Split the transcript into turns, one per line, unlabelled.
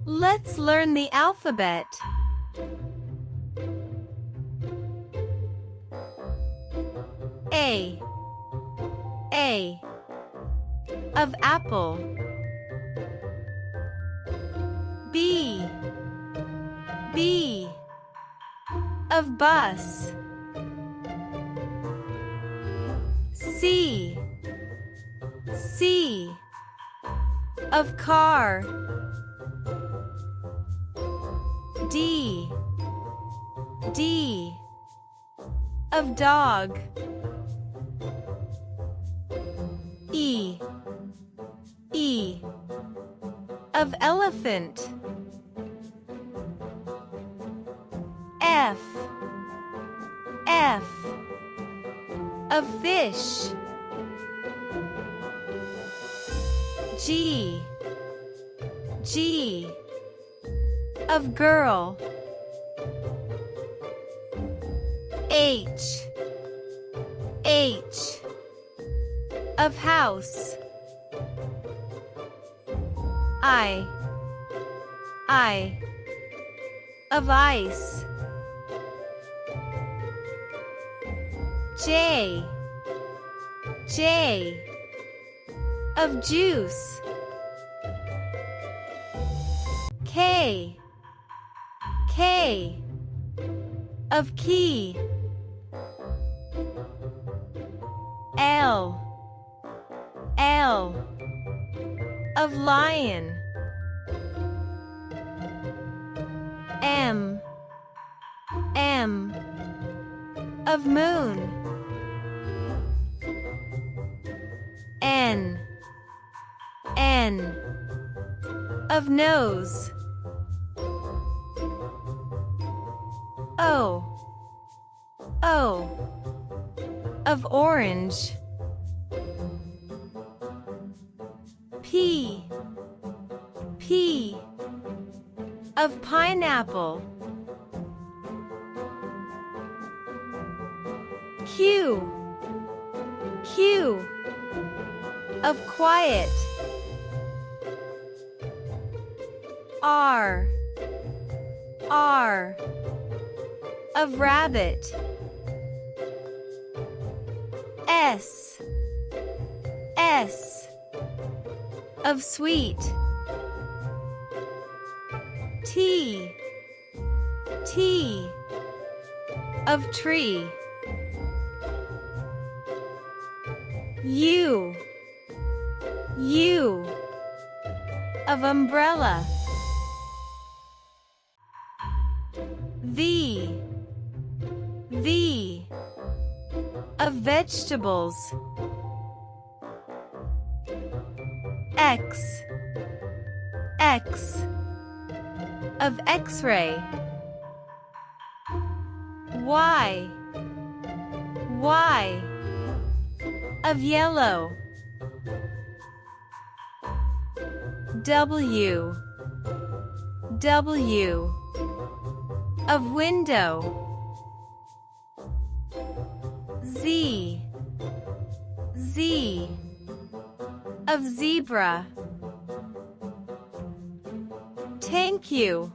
Let's learn the alphabet. A of apple. B of bus. C of car. D of dog. E of elephant. F of fish. G of girl. H of house. I of ice. J of juice. K of key. L of lion. M of moon. N of nose. O of orange. P of pineapple. Q of quiet. R of rabbit. S of sweet. T of tree. U of umbrella. V of vegetables. X of X-ray. Y of yellow. W of window. Z of zebra. Thank you.